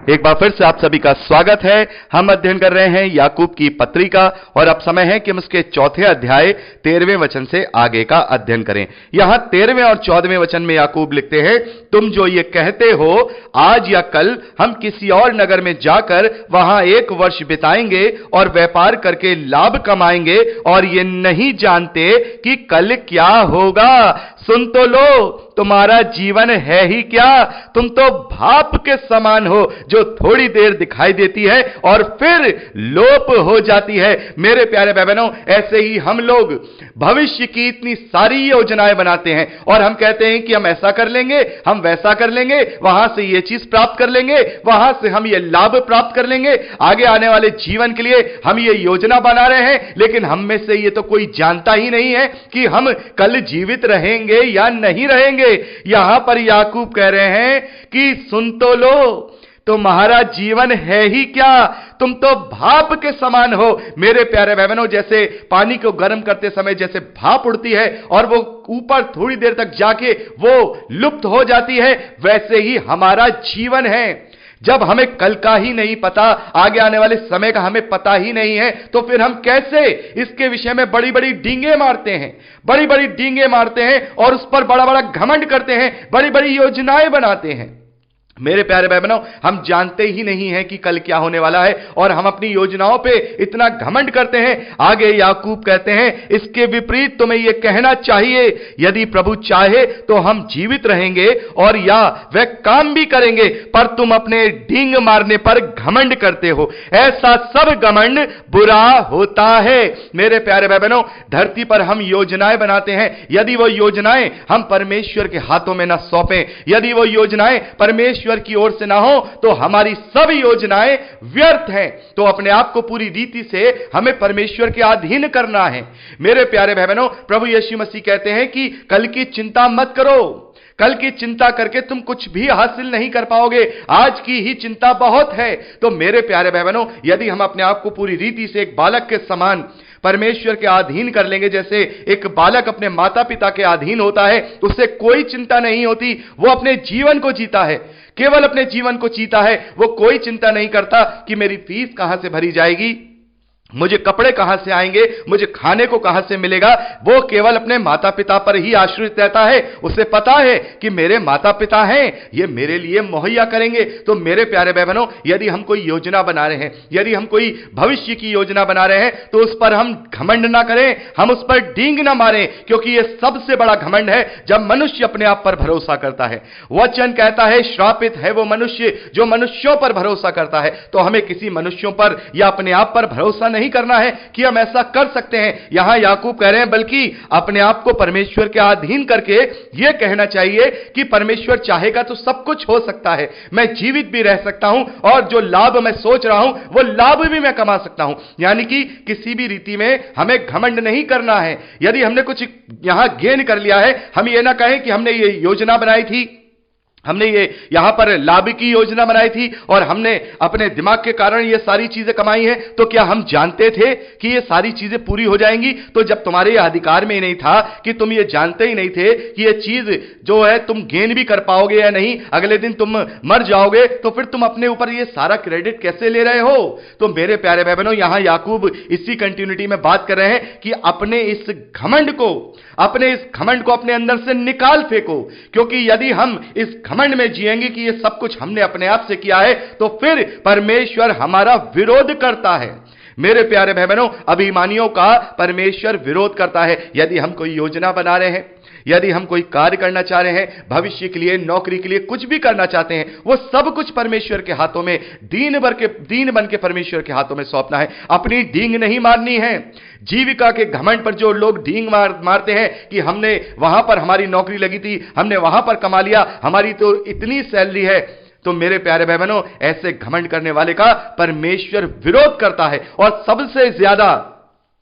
एक बार फिर से आप सभी का स्वागत है। हम अध्ययन कर रहे हैं याकूब की पत्री का और अब समय है कि हम उसके चौथे अध्याय 13वें वचन से आगे का अध्ययन करें। यहां 13वें और 14वें वचन में याकूब लिखते हैं, तुम जो ये कहते हो आज या कल हम किसी और नगर में जाकर वहां 1 वर्ष बिताएंगे और व्यापार करके लाभ कमाएंगे और ये नहीं जानते कि कल क्या होगा। सुन तो लो, तुम्हारा जीवन है ही क्या? तुम तो भाप के समान हो जो थोड़ी देर दिखाई देती है और फिर लोप हो जाती है। मेरे प्यारे भाई बहनों, ऐसे ही हम लोग भविष्य की इतनी सारी योजनाएं बनाते हैं और हम कहते हैं कि हम ऐसा कर लेंगे, हम वैसा कर लेंगे, वहां से ये चीज प्राप्त कर लेंगे, वहां से हम ये लाभ प्राप्त कर लेंगे, आगे आने वाले जीवन के लिए हम ये योजना बना रहे हैं। लेकिन हम में से ये तो कोई जानता ही नहीं है कि हम कल जीवित रहेंगे या नहीं रहेंगे। यहां पर याकूब कह रहे हैं कि सुन तो लो, तुम्हारा जीवन है ही क्या? तुम तो भाप के समान हो। मेरे प्यारे भाई बहनों, जैसे पानी को गर्म करते समय जैसे भाप उड़ती है और वो ऊपर थोड़ी देर तक जाके वो लुप्त हो जाती है, वैसे ही हमारा जीवन है। जब हमें कल का ही नहीं पता, आगे आने वाले समय का हमें पता ही नहीं है, तो फिर हम कैसे इसके विषय में बड़ी बड़ी डींगे मारते हैं, बड़ी बड़ी डींगे मारते हैं और उस पर बड़ा बड़ा घमंड करते हैं, बड़ी बड़ी योजनाएं बनाते हैं। मेरे प्यारे भाई बहनों, हम जानते ही नहीं हैं कि कल क्या होने वाला है और हम अपनी योजनाओं पे इतना घमंड करते हैं। आगे याकूब कहते हैं, इसके विपरीत तुम्हें यह कहना चाहिए, यदि प्रभु चाहे तो हम जीवित रहेंगे और या वह काम भी करेंगे, पर तुम अपने डींग मारने पर घमंड करते हो। ऐसा सब घमंड बुरा होता है। मेरे प्यारे भाई बहनों, धरती पर हम योजनाएं बनाते हैं, यदि वो योजनाएं हम परमेश्वर के हाथों में न सौंपें, यदि वो योजनाएं परमेश्वर की ओर से ना हो, तो हमारी सब योजनाएं व्यर्थ हैं। तो अपने आप को पूरी रीति से हमें परमेश्वर के अधीन करना है। मेरे प्यारे भाई बहनों, प्रभु यीशु मसीह कहते हैं कि कल की चिंता मत करो, कल की चिंता करके तुम कुछ भी हासिल नहीं कर पाओगे, आज की ही चिंता बहुत है। तो मेरे प्यारे भाई बहनों, यदि हम अपने आप को पूरी रीति से एक बालक के समान परमेश्वर के अधीन कर लेंगे, जैसे एक बालक अपने माता पिता के अधीन होता है, उससे कोई चिंता नहीं होती, वो अपने जीवन को जीता है, केवल अपने जीवन को जीता है। वो कोई चिंता नहीं करता कि मेरी फीस कहां से भरी जाएगी, मुझे कपड़े कहां से आएंगे, मुझे खाने को कहां से मिलेगा। वो केवल अपने माता पिता पर ही आश्रित रहता है। उसे पता है कि मेरे माता पिता हैं, ये मेरे लिए मुहैया करेंगे। तो मेरे प्यारे भाई बहनों, यदि हम कोई योजना बना रहे हैं, यदि हम कोई भविष्य की योजना बना रहे हैं, तो उस पर हम घमंड ना करें, हम उस पर डींग ना मारें, क्योंकि यह सबसे बड़ा घमंड है जब मनुष्य अपने आप पर भरोसा करता है। वचन कहता है, श्रापित है वो मनुष्य जो मनुष्यों पर भरोसा करता है। तो हमें किसी मनुष्यों पर या अपने आप पर भरोसा नहीं करना है कि हम ऐसा कर सकते हैं। यहां याकूब कह रहे हैं, बल्कि अपने आप को परमेश्वर के अधीन करके यह कहना चाहिए कि परमेश्वर चाहेगा तो सब कुछ हो सकता है, मैं जीवित भी रह सकता हूं और जो लाभ मैं सोच रहा हूं वो लाभ भी मैं कमा सकता हूं। यानी कि किसी भी रीति में हमें घमंड नहीं करना है। यदि हमने कुछ यहां गेन कर लिया है, हम ये ना कहें कि हमने ये योजना बनाई थी, हमने ये यहां पर लाभ की योजना बनाई थी और हमने अपने दिमाग के कारण ये सारी चीजें कमाई हैं, तो क्या हम जानते थे कि ये सारी चीजें पूरी हो जाएंगी? तो जब तुम्हारे ये अधिकार में ही नहीं था, कि तुम ये जानते ही नहीं थे कि ये चीज जो है तुम गेन भी कर पाओगे या नहीं, अगले दिन तुम मर जाओगे, तो फिर तुम अपने ऊपर ये सारा क्रेडिट कैसे ले रहे हो? तो मेरे प्यारे भाई बहनों, यहां याकूब इसी कंटिन्यूटी में बात कर रहे हैं कि अपने इस घमंड को अपने अंदर से निकाल फेंको, क्योंकि यदि हम इस घमंड में जिएंगे कि ये सब कुछ हमने अपने आप से किया है, तो फिर परमेश्वर हमारा विरोध करता है। मेरे प्यारे भाई बहनों, अभिमानियों का परमेश्वर विरोध करता है। यदि हम कोई योजना बना रहे हैं, यदि हम कोई कार्य करना चाह रहे हैं, भविष्य के लिए, नौकरी के लिए, कुछ भी करना चाहते हैं, वो सब कुछ परमेश्वर के हाथों में, दीन बन के परमेश्वर के हाथों में सौंपना है। अपनी डींग नहीं मारनी है। जीविका के घमंड पर जो लोग डींग मारते हैं कि हमने वहां पर हमारी नौकरी लगी थी, हमने वहां पर कमा लिया, हमारी तो इतनी सैलरी है, तो मेरे प्यारे भाई बहनों, ऐसे घमंड करने वाले का परमेश्वर विरोध करता है। और सबसे ज्यादा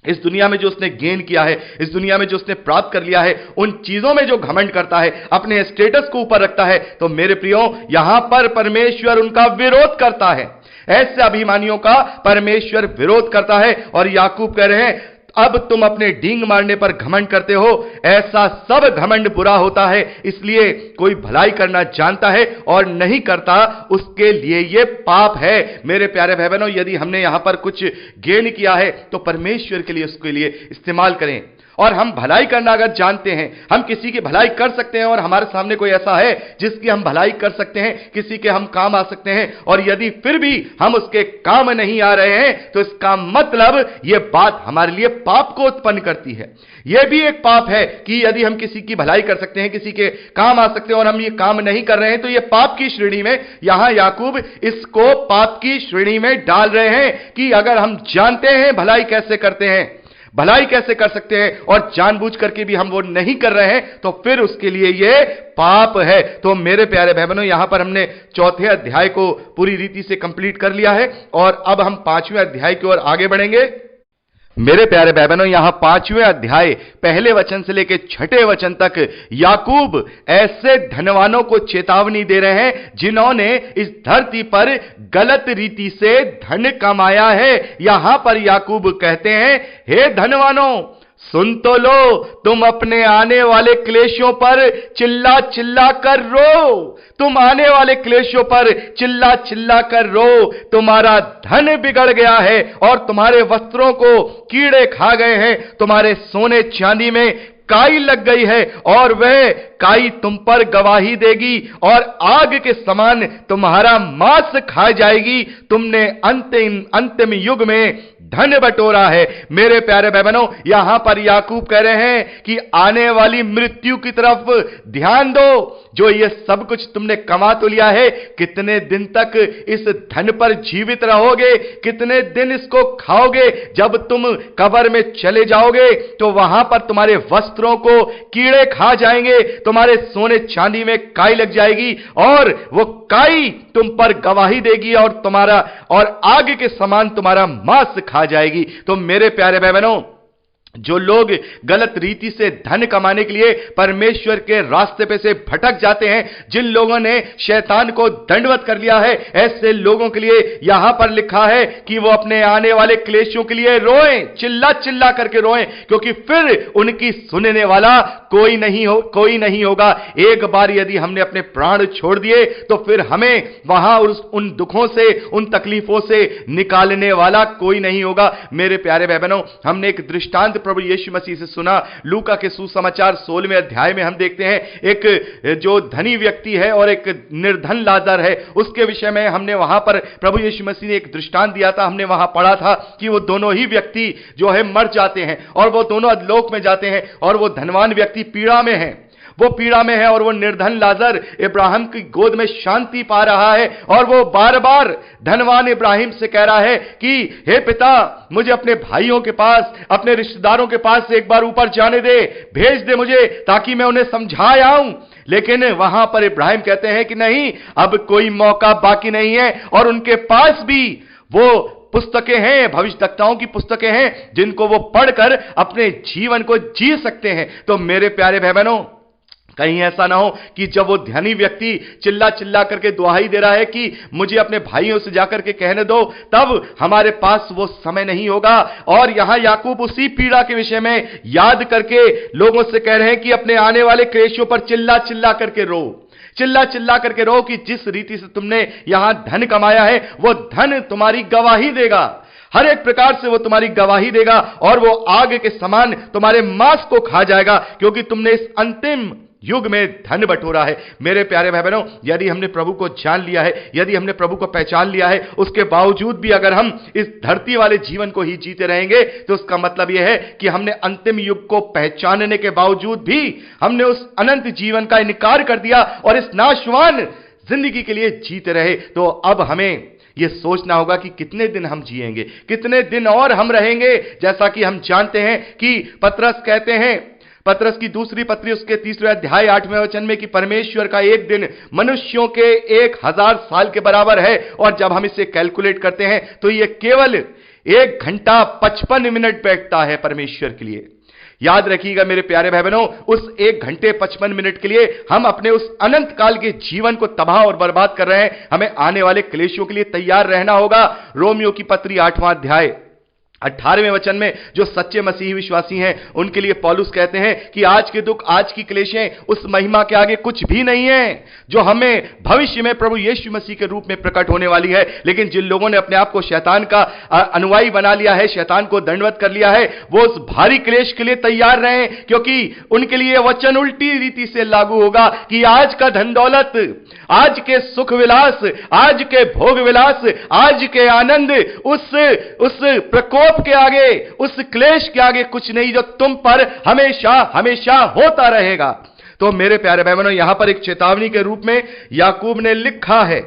इस दुनिया में जो उसने गेन किया है, इस दुनिया में जो उसने प्राप्त कर लिया है, उन चीजों में जो घमंड करता है, अपने स्टेटस को ऊपर रखता है, तो मेरे प्रियो, यहां पर परमेश्वर उनका विरोध करता है। ऐसे अभिमानियों का परमेश्वर विरोध करता है। और याकूब कह रहे हैं, अब तुम अपने डींग मारने पर घमंड करते हो। ऐसा सब घमंड बुरा होता है, इसलिए कोई भलाई करना जानता है और नहीं करता उसके लिए यह पाप है। मेरे प्यारे भाई बहनों, यदि हमने यहां पर कुछ गेन किया है तो परमेश्वर के लिए उसके लिए इस्तेमाल करें। और हम भलाई करना अगर जानते हैं, हम किसी की भलाई कर सकते हैं, और हमारे सामने कोई ऐसा है जिसकी हम भलाई कर सकते हैं, किसी के हम काम आ सकते हैं, और यदि फिर भी हम उसके काम नहीं आ रहे हैं, तो इसका मतलब यह बात हमारे लिए पाप को उत्पन्न करती है। यह भी एक पाप है कि यदि हम किसी की भलाई कर सकते हैं, किसी के काम आ सकते हैं, और हम ये काम नहीं कर रहे हैं, तो यह पाप की श्रेणी में, यहां याकूब इसको पाप की श्रेणी में डाल रहे हैं कि अगर हम जानते हैं भलाई कैसे करते हैं, भलाई कैसे कर सकते हैं, और जानबूझ करके भी हम वो नहीं कर रहे हैं, तो फिर उसके लिए ये पाप है। तो मेरे प्यारे भाई बहनों, यहां पर हमने चौथे अध्याय को पूरी रीति से कंप्लीट कर लिया है, और अब हम पांचवें अध्याय की ओर आगे बढ़ेंगे। मेरे प्यारे भाई बहनों, यहां पांचवें अध्याय पहले वचन से लेकर छठे वचन तक याकूब ऐसे धनवानों को चेतावनी दे रहे हैं जिन्होंने इस धरती पर गलत रीति से धन कमाया है। यहां पर याकूब कहते हैं, हे धनवानों, सुन तो लो, तुम अपने आने वाले क्लेशों पर चिल्ला चिल्ला कर रो। तुम आने वाले क्लेशों पर चिल्ला चिल्ला कर रो। तुम्हारा धन बिगड़ गया है और तुम्हारे वस्त्रों को कीड़े खा गए हैं। तुम्हारे सोने चांदी में काई लग गई है और वह काई तुम पर गवाही देगी और आग के समान तुम्हारा मांस खा जाएगी। तुमने अंतिम युग में धन बटोरा है। मेरे प्यारे भाई बहनों, यहां पर याकूब कह रहे हैं कि आने वाली मृत्यु की तरफ ध्यान दो। जो ये सब कुछ तुमने कमा तो लिया है, कितने दिन तक इस धन पर जीवित रहोगे, कितने दिन इसको खाओगे? जब तुम कब्र में चले जाओगे तो वहां पर तुम्हारे वस्त्रों को कीड़े खा जाएंगे, तुम्हारे सोने चांदी में काई लग जाएगी और वो काई तुम पर गवाही देगी और आग के समान तुम्हारा मांस खा जाएगी। तो मेरे प्यारे भाई बहनों, जो लोग गलत रीति से धन कमाने के लिए परमेश्वर के रास्ते पे से भटक जाते हैं, जिन लोगों ने शैतान को दंडवत कर लिया है, ऐसे लोगों के लिए यहां पर लिखा है कि वो अपने आने वाले क्लेशों के लिए रोएं, चिल्ला चिल्ला करके रोएं, क्योंकि फिर उनकी सुनने वाला कोई नहीं होगा। एक बार यदि हमने अपने प्राण छोड़ दिए तो फिर हमें वहां उन दुखों से, उन तकलीफों से निकालने वाला कोई नहीं होगा। मेरे प्यारे भाई बहनों, हमने एक दृष्टांत प्रभु यीशु मसीह से सुना। लूका के सुसमाचार 16वें अध्याय में हम देखते हैं, एक जो धनी व्यक्ति है और एक निर्धन लाजर है, उसके विषय में हमने वहां पर प्रभु यीशु मसीह ने एक दृष्टांत दिया था। हमने वहां पढ़ा था कि वो दोनों ही व्यक्ति जो है मर जाते हैं और वो दोनों अधलोक में जाते हैं, और वो धनवान व्यक्ति पीड़ा में है, वो पीड़ा में है, और वो निर्धन लाजर इब्राहिम की गोद में शांति पा रहा है। और वो बार बार धनवान इब्राहिम से कह रहा है कि हे पिता, मुझे अपने भाइयों के पास, अपने रिश्तेदारों के पास एक बार ऊपर जाने दे, भेज दे मुझे, ताकि मैं उन्हें समझा आऊं। लेकिन वहां पर इब्राहिम कहते हैं कि नहीं, अब कोई मौका बाकी नहीं है, और उनके पास भी वो पुस्तकें हैं, भविष्यवक्ताओं की पुस्तकें हैं, जिनको वो पढ़कर अपने जीवन को जी सकते हैं। तो मेरे प्यारे भाई बहनों, कहीं ऐसा ना हो कि जब वो धनी व्यक्ति चिल्ला चिल्ला करके दुहाई दे रहा है कि मुझे अपने भाइयों से जाकर के कहने दो, तब हमारे पास वो समय नहीं होगा। और यहां याकूब उसी पीड़ा के विषय में याद करके लोगों से कह रहे हैं कि अपने आने वाले क्लेशों पर चिल्ला चिल्ला करके रो, चिल्ला चिल्ला करके रो, कि जिस रीति से तुमने यहां धन कमाया है, वो धन तुम्हारी गवाही देगा, हर एक प्रकार से वो तुम्हारी गवाही देगा, और वो आग के समान तुम्हारे मांस को खा जाएगा, क्योंकि तुमने इस अंतिम युग में धन बटोरा है। मेरे प्यारे भाई बहनों, यदि हमने प्रभु को जान लिया है, यदि हमने प्रभु को पहचान लिया है, उसके बावजूद भी अगर हम इस धरती वाले जीवन को ही जीते रहेंगे, तो उसका मतलब यह है कि हमने अंतिम युग को पहचानने के बावजूद भी हमने उस अनंत जीवन का इनकार कर दिया और इस नाशवान जिंदगी के लिए जीते रहे। तो अब हमें यह सोचना होगा कि कितने दिन हम जिएंगे, कितने दिन और हम रहेंगे। जैसा कि हम जानते हैं कि पतरस कहते हैं, पतरस की दूसरी पत्री उसके 3रे अध्याय 8वें वचन में, कि परमेश्वर का एक दिन मनुष्यों के 1000 साल के बराबर है। और जब हम इसे कैलकुलेट करते हैं तो यह केवल 1 घंटा 55 मिनट बैठता है परमेश्वर के लिए। याद रखिएगा मेरे प्यारे भाई बहनों, उस 1 घंटे 55 मिनट के लिए हम अपने उस अनंत काल के जीवन को तबाह और बर्बाद कर रहे हैं। हमें आने वाले क्लेशों के लिए तैयार रहना होगा। रोमियो की पत्री 8वां अध्याय 18वें वचन में जो सच्चे मसीही विश्वासी हैं उनके लिए पौलुस कहते हैं कि आज के दुख, आज की क्लेशें उस महिमा के आगे कुछ भी नहीं है जो हमें भविष्य में प्रभु यीशु मसीह के रूप में प्रकट होने वाली है। लेकिन जिन लोगों ने अपने आप को शैतान का अनुयायी बना लिया है, शैतान को दंडवत कर लिया है, वो उस भारी क्लेश के लिए तैयार रहे, क्योंकि उनके लिए वचन उल्टी रीति से लागू होगा कि आज का धन दौलत, आज के सुख विलास, आज के भोग विलास, आज के आनंद उस प्रकोप के आगे, उस क्लेश के आगे कुछ नहीं जो तुम पर हमेशा हमेशा होता रहेगा। तो मेरे प्यारे भाई बहनों, यहां पर एक चेतावनी के रूप में याकूब ने लिखा है।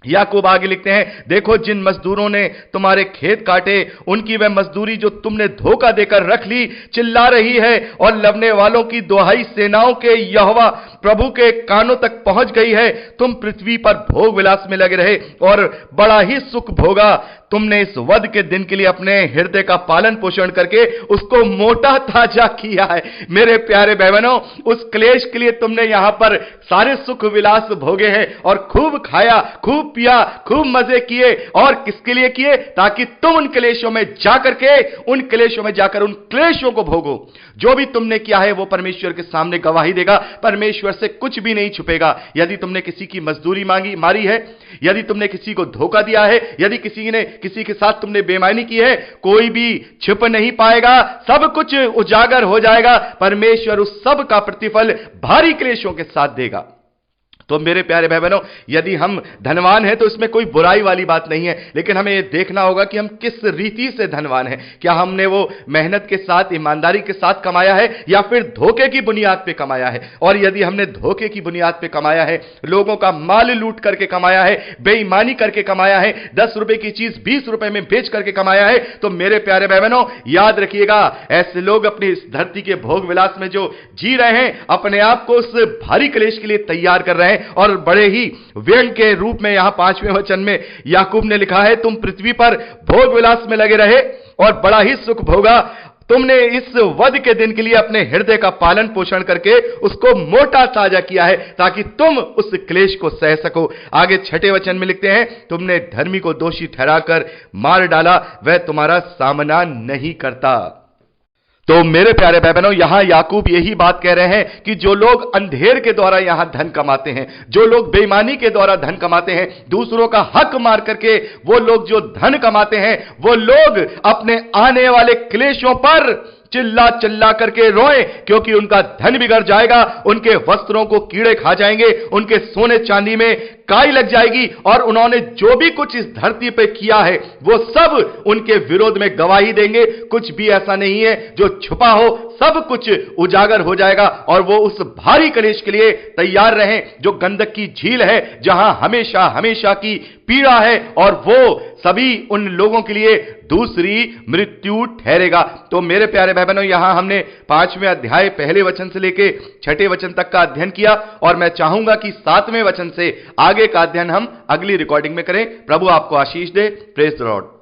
याकूब आगे लिखते हैं, देखो जिन मजदूरों ने तुम्हारे खेत काटे उनकी वह मजदूरी जो तुमने धोखा देकर रख ली चिल्ला रही है, और लवने वालों की दुहाई सेनाओं के यहोवा प्रभु के कानों तक पहुंच गई है। तुम पृथ्वी पर भोग विलास में लगे रहे और बड़ा ही सुख भोगा। तुमने इस वध के दिन के लिए अपने हृदय का पालन पोषण करके उसको मोटा ताजा किया है। मेरे प्यारे बहनों, उस क्लेश के लिए तुमने यहां पर सारे सुख विलास भोगे हैं और खूब खाया, खूब पिया, खूब मजे किए। और किसके लिए किए? ताकि तुम उन क्लेशों में जाकर के, उन क्लेशों में जाकर उन क्लेशों को भोगो। जो भी तुमने किया है वो परमेश्वर के सामने गवाही देगा। परमेश्वर से कुछ भी नहीं छुपेगा। यदि तुमने किसी की मजदूरी मारी है, यदि तुमने किसी को धोखा दिया है, यदि किसी के साथ तुमने बेईमानी की है, कोई भी छिप नहीं पाएगा, सब कुछ उजागर हो जाएगा। परमेश्वर उस सब का प्रतिफल भारी क्लेशों के साथ देगा। तो मेरे प्यारे भाई बहनों, यदि हम धनवान हैं तो इसमें कोई बुराई वाली बात नहीं है, लेकिन हमें यह देखना होगा कि हम किस रीति से धनवान हैं। क्या हमने वो मेहनत के साथ, ईमानदारी के साथ कमाया है, या फिर धोखे की बुनियाद पे कमाया है? और यदि हमने धोखे की बुनियाद पे कमाया है, लोगों का माल लूट करके कमाया है, बेईमानी करके कमाया है, 10 रुपए की चीज 20 रुपए में बेच करके कमाया है, तो मेरे प्यारे भाई बहनों याद रखिएगा, ऐसे लोग अपनी इस धरती के भोग विलास में जो जी रहे हैं, अपने आप को उस भारी क्लेश के लिए तैयार कर रहे हैं। और बड़े ही व्यंग के रूप में यहां 5वें वचन में याकूब ने लिखा है, तुम पृथ्वी पर भोग विलास में लगे रहे और बड़ा ही सुख भोगा। तुमने इस वध के दिन के लिए अपने हृदय का पालन पोषण करके उसको मोटा ताजा किया है, ताकि तुम उस क्लेश को सह सको। आगे 6ठे वचन में लिखते हैं, तुमने धर्मी को दोषी ठहराकर मार डाला, वह तुम्हारा सामना नहीं करता। तो मेरे प्यारे भाई बहनों, यहां याकूब यही बात कह रहे हैं कि जो लोग अंधेर के द्वारा यहां धन कमाते हैं, जो लोग बेईमानी के द्वारा धन कमाते हैं, दूसरों का हक मार करके वो लोग जो धन कमाते हैं, वो लोग अपने आने वाले क्लेशों पर चिल्ला चिल्ला करके रोए, क्योंकि उनका धन बिगड़ जाएगा, उनके वस्त्रों को कीड़े खा जाएंगे, उनके सोने चांदी में काई लग जाएगी, और उन्होंने जो भी कुछ इस धरती पे किया है वो सब उनके विरोध में गवाही देंगे। कुछ भी ऐसा नहीं है जो छुपा हो, सब कुछ उजागर हो जाएगा। और वो उस भारी क्लेश के लिए तैयार रहें जो गंधक की झील है, जहां हमेशा हमेशा की पीड़ा है, और वो सभी उन लोगों के लिए दूसरी मृत्यु ठहरेगा। तो मेरे प्यारे भाई बहनों, यहां हमने 5वें अध्याय पहले वचन से लेके 6ठे वचन तक का अध्ययन किया, और मैं चाहूंगा कि 7वें वचन से आगे का अध्ययन हम अगली रिकॉर्डिंग में करें। प्रभु आपको आशीष दे। Praise the Lord.